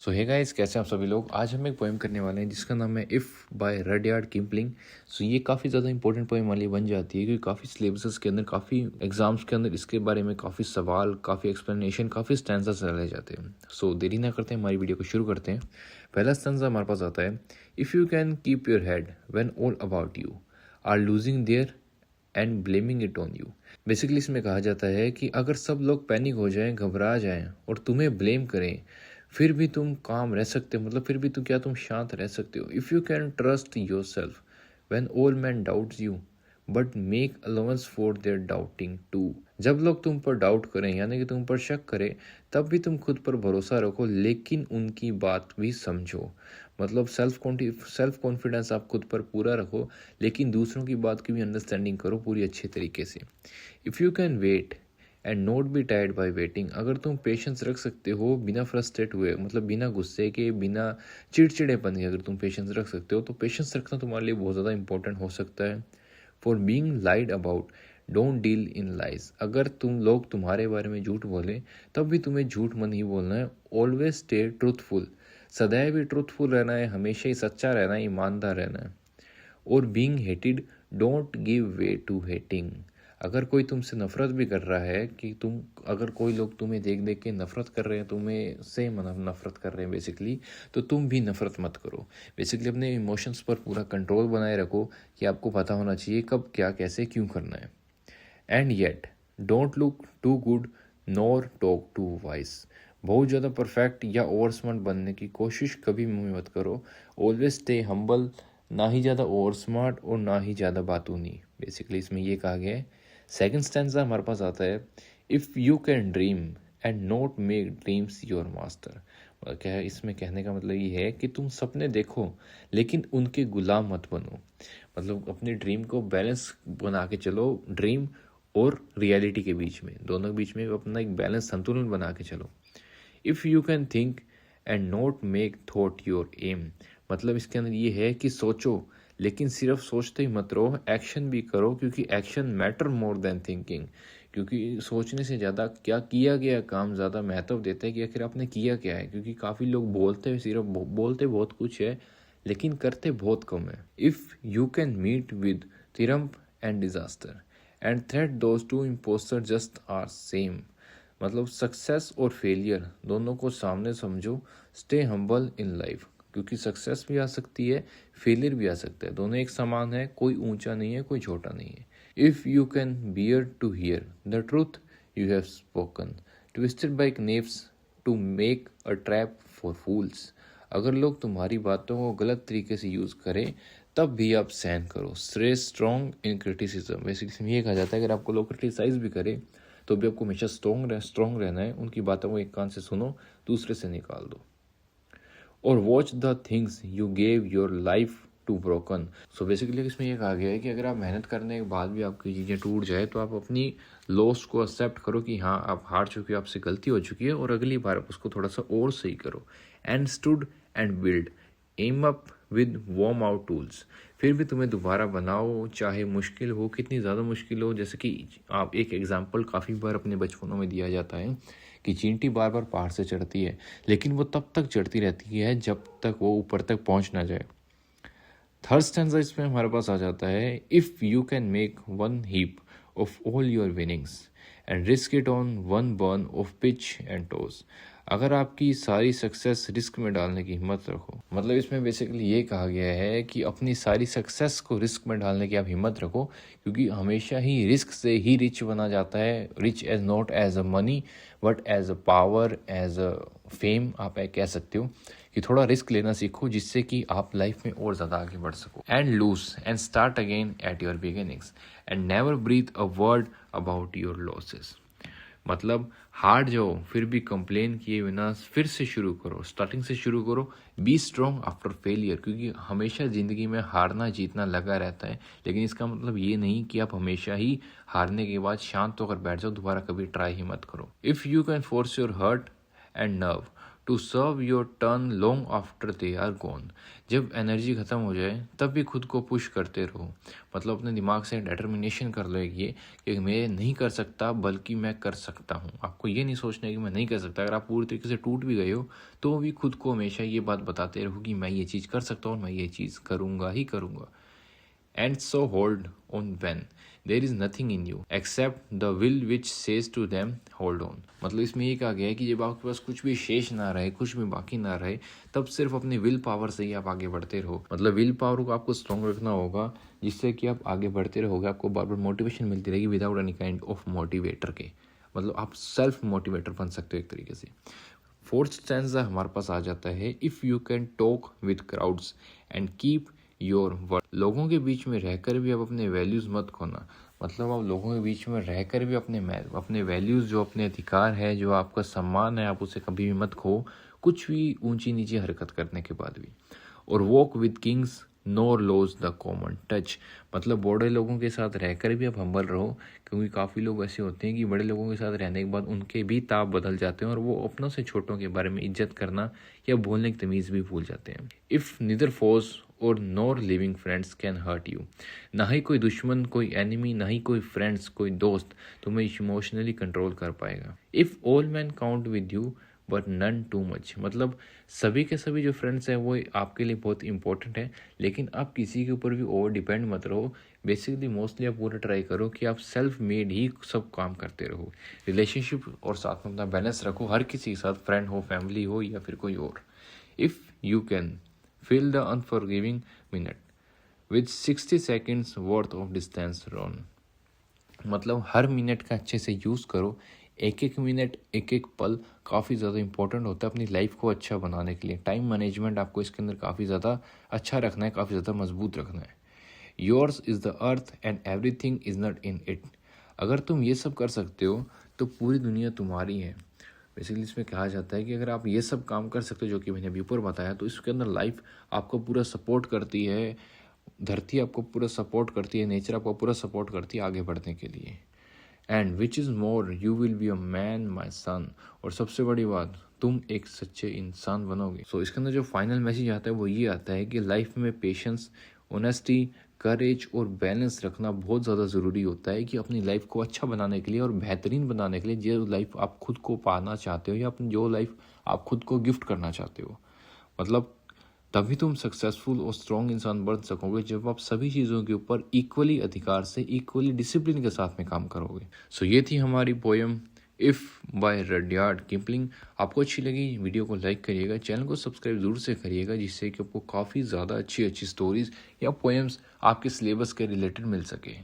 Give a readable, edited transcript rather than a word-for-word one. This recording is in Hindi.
सो हे गाइस, कैसे हैं आप सभी लोग। आज हम एक पोएम करने वाले हैं जिसका नाम है इफ़ बाय रडयार्ड किपलिंग। सो ये काफ़ी ज़्यादा इंपॉर्टेंट पोएम वाली बन जाती है क्योंकि काफ़ी सिलेबसेस के अंदर, काफ़ी एग्जाम्स के अंदर इसके बारे में काफ़ी सवाल, काफ़ी एक्सप्लेनेशन, काफ़ी स्टैंजा चले जाते हैं। सो देरी ना करते हैं, हमारी वीडियो को शुरू करते हैं। पहला स्टैंजा हमारे पास आता है, if you can keep your head when all about you are losing their and blaming it on you. Basically इसमें कहा जाता है कि अगर सब लोग पैनिक हो जाएं, घबरा जाएं और तुम्हें ब्लेम करें, फिर भी तुम काम रह सकते हो। मतलब फिर भी तुम शांत रह सकते हो। If you can trust yourself when all man doubts you but make allowance for their doubting too. जब लोग तुम पर डाउट करें, यानी कि तुम पर शक करें, तब भी तुम खुद पर भरोसा रखो, लेकिन उनकी बात भी समझो। मतलब सेल्फ कॉन्फिडेंस आप खुद पर पूरा रखो, लेकिन दूसरों की बात की भी अंडरस्टैंडिंग करो पूरी अच्छे तरीके से। If you can wait and not be tired by waiting. अगर तुम पेशेंस रख सकते हो बिना फ्रस्ट्रेट हुए, मतलब बिना गुस्से के, बिना चिड़चिड़ेपन के, अगर तुम पेशेंस रख सकते हो तो पेशेंस रखना तुम्हारे लिए बहुत ज़्यादा इंपॉर्टेंट हो सकता है। For being lied about don't deal in lies. अगर तुम लोग तुम्हारे बारे में झूठ बोले, तब भी तुम्हें झूठ मन ही बोलना है। Always stay truthful. सदैव भी ट्रूथफुल रहना है, हमेशा ही सच्चा रहना है, ईमानदार रहना है। और being hated don't give way to hating. अगर कोई तुमसे नफरत भी कर रहा है, कि तुम, अगर कोई लोग तुम्हें देख देख के नफरत कर रहे हैं, तुम्हें से नफरत कर रहे हैं बेसिकली, तो तुम भी नफरत मत करो। बेसिकली अपने इमोशंस पर पूरा कंट्रोल बनाए रखो कि आपको पता होना चाहिए कब क्या कैसे क्यों करना है। And yet don't look too good nor talk too wise. बहुत ज़्यादा परफेक्ट या ओवर स्मार्ट बनने की कोशिश कभी भी मत करो। Always stay humble. ना ही ज़्यादा ओवर स्मार्ट और ना ही ज़्यादा बातूनी। बेसिकली इसमें ये कहा गया है। सेकंड स्टैंजा हमारे पास आता है, if you can dream and not make dreams your master. क्या है इसमें कहने का मतलब ये है कि तुम सपने देखो, लेकिन उनके गुलाम मत बनो। मतलब अपनी ड्रीम को बैलेंस बना के चलो, ड्रीम और रियलिटी के बीच में, दोनों के बीच में अपना एक बैलेंस, संतुलन बना के चलो। If you can think and not make thought your aim. मतलब इसके अंदर ये है कि सोचो, लेकिन सिर्फ सोचते ही मत रहो, एक्शन भी करो, क्योंकि action matter more than thinking. क्योंकि सोचने से ज़्यादा क्या किया गया काम ज़्यादा महत्व देता है कि आखिर आपने किया क्या है। क्योंकि काफ़ी लोग बोलते हैं, सिर्फ बोलते बहुत कुछ है लेकिन करते बहुत कम है। If you can meet with triumph and disaster and treat those two impostor just are same. मतलब सक्सेस और फेलियर दोनों को सामने समझो। स्टे हम्बल इन लाइफ, क्योंकि सक्सेस भी आ सकती है, फेलियर भी आ सकता है, दोनों एक समान है, कोई ऊंचा नहीं है, कोई छोटा नहीं है। If you can bear to hear the truth you have spoken twisted by knaves to make a trap for fools. अगर लोग तुम्हारी बातों को गलत तरीके से यूज़ करें, तब भी आप सहन करो। Stay strong in criticism. Basically ये कहा जाता है, अगर आपको लोग क्रिटिसाइज भी करें तो भी आपको हमेशा स्ट्रॉन्ग रहना है। उनकी बातों को एक कान से सुनो, दूसरे से निकाल दो। और watch the things you gave your life to broken. So basically इसमें यह कहा गया है कि अगर आप मेहनत करने के बाद भी आपकी चीज़ें टूट जाए, तो आप अपनी लॉस को एक्सेप्ट करो कि हाँ, आप हार चुके हो, आपसे गलती हो चुकी है, और अगली बार आप उसको थोड़ा सा और सही करो। And stood and build M up with warm out tools. फिर भी तुम्हें दोबारा बनाओ, चाहे मुश्किल हो, कितनी ज़्यादा मुश्किल हो। जैसे कि आप एक एग्जाम्पल काफ़ी बार अपने बचपनों में दिया जाता है कि चींटी बार बार पहाड़ से चढ़ती है, लेकिन वो तब तक चढ़ती रहती है जब तक वो ऊपर तक पहुंच ना जाए। थर्ड स्टैंजा इसमें हमारे पास आ जाता है, if you can make one heap of all your winnings and risk it on one burn of pitch and toes. अगर आपकी सारी सक्सेस रिस्क में डालने की हिम्मत रखो। मतलब इसमें बेसिकली ये कहा गया है कि अपनी सारी सक्सेस को रिस्क में डालने की आप हिम्मत रखो, क्योंकि हमेशा ही रिस्क से ही रिच बना जाता है। Rich as not as a money but as a power, as a fame, आप कह सकते हो कि थोड़ा रिस्क लेना सीखो, जिससे कि आप लाइफ में और ज़्यादा आगे बढ़ सको। And lose and start again at your beginnings and never breathe a word about your losses. मतलब हार जाओ, फिर भी कंप्लेन किए बिना फिर से शुरू करो, स्टार्टिंग से शुरू करो। बी स्ट्रॉन्ग आफ्टर फेलियर, क्योंकि हमेशा ज़िंदगी में हारना जीतना लगा रहता है, लेकिन इसका मतलब ये नहीं कि आप हमेशा ही हारने के बाद शांत होकर बैठ जाओ, दोबारा कभी ट्राई ही मत करो। If you can force your heart and nerve to serve your turn long after they are gone. जब एनर्जी ख़त्म हो जाए तब भी खुद को पुश करते रहो। मतलब अपने दिमाग से डिटर्मिनेशन कर लो ये कि मैं नहीं कर सकता बल्कि मैं कर सकता हूँ। आपको ये नहीं सोचना है कि मैं नहीं कर सकता। अगर आप पूरी तरीके से टूट भी गए हो तो भी खुद को हमेशा ये बात बताते रहो कि मैं ये चीज़ कर सकता हूँ और मैं ये चीज़ करूँगा ही करूँगा। And so hold on when there is nothing in you except the will which says to them hold on। मतलब इसमें ये कहा गया है कि जब आपके पास कुछ भी शेष ना रहे, कुछ भी बाकी ना रहे, तब सिर्फ अपनी विल पावर से ही आप आगे बढ़ते रहो। मतलब विल पावर को आपको स्ट्रॉन्ग रखना होगा जिससे कि आप आगे बढ़ते रहोगे। आपको बार बार मोटिवेशन मिलती रहेगी without any kind of motivator के। मतलब आप सेल्फ मोटिवेटर बन सकते हो एक तरीके से। फोर्थ स्टैंजा हमारे पास आ जाता है, if you can talk with crowds and keep your word. लोगों के बीच में रहकर भी आप अपने वैल्यूज़ मत खोना। मतलब आप लोगों के बीच में रहकर भी अपने वैल्यूज़, जो अपने अधिकार है, जो आपका सम्मान है, आप उसे कभी भी मत खो, कुछ भी ऊंची नीची हरकत करने के बाद भी। और walk with kings nor lose the common touch. मतलब बड़े लोगों के साथ रहकर भी आप हम्बल रहो, क्योंकि काफ़ी लोग ऐसे होते हैं कि बड़े लोगों के साथ रहने के बाद उनके भी ताप बदल जाते हैं और वो अपनों से छोटों के बारे में इज्जत करना या बोलने की तमीज़ भी भूल जाते हैं। इफ़ निदर फोर्स और nor loving friends can hurt you. ना ही कोई दुश्मन, कोई एनिमी, ना ही कोई फ्रेंड्स, कोई दोस्त तुम्हें इमोशनली कंट्रोल कर पाएगा। If all man count with you but none too much. मतलब सभी के सभी जो फ्रेंड्स हैं वो आपके लिए बहुत इंपॉर्टेंट है, लेकिन आप किसी के ऊपर भी ओवर डिपेंड मत रहो। बेसिकली मोस्टली आप पूरा ट्राई करो कि आप सेल्फ मेड ही सब काम करते रहो। रिलेशनशिप और साथ में अपना बैलेंस रखो हर किसी के साथ, फ्रेंड हो, फैमिली हो या फिर कोई और। If you can fill the unforgiving minute with 60 seconds worth of distance run। मतलब हर मिनट का अच्छे से यूज़ करो। एक एक मिनट, एक एक पल काफ़ी ज़्यादा इंपॉर्टेंट होता है अपनी लाइफ को अच्छा बनाने के लिए। टाइम मैनेजमेंट आपको इसके अंदर काफ़ी ज़्यादा अच्छा रखना है, काफ़ी ज़्यादा मजबूत रखना है। Yours is the earth and everything is not in it. अगर तुम ये सब कर सकते हो तो पूरी दुनिया तुम्हारी है। बेसिकली इसमें कहा जाता है कि अगर आप ये सब काम कर सकते हो जो कि मैंने अभी ऊपर बताया, तो इसके अंदर लाइफ आपको पूरा सपोर्ट करती है, धरती आपको पूरा सपोर्ट करती है, नेचर आपको पूरा सपोर्ट करती है आगे बढ़ने के लिए। And which is more you will be a man my son. और सबसे बड़ी बात, तुम एक सच्चे इंसान बनोगे। सो इसके अंदर जो फाइनल मैसेज आता है वो ये आता है कि लाइफ में पेशेंस, ऑनेस्टी, करेज और बैलेंस रखना बहुत ज़्यादा ज़रूरी होता है कि अपनी लाइफ को अच्छा बनाने के लिए और बेहतरीन बनाने के लिए, जो लाइफ आप खुद को पाना चाहते हो या अपनी जो लाइफ आप खुद को गिफ्ट करना चाहते हो। मतलब तभी तुम सक्सेसफुल और स्ट्रॉन्ग इंसान बन सकोगे जब आप सभी चीज़ों के ऊपर इक्वली अधिकार से, इक्वली डिसिप्लिन के साथ में काम करोगे। सो ये थी हमारी पोएम इफ़ बाय रडयार्ड किपलिंग। आपको अच्छी लगी वीडियो को लाइक करिएगा, चैनल को सब्सक्राइब जरूर से करिएगा, जिससे कि आपको काफ़ी ज़्यादा अच्छी अच्छी स्टोरीज़ या पोएम्स आपके सिलेबस के रिलेटेड मिल सके।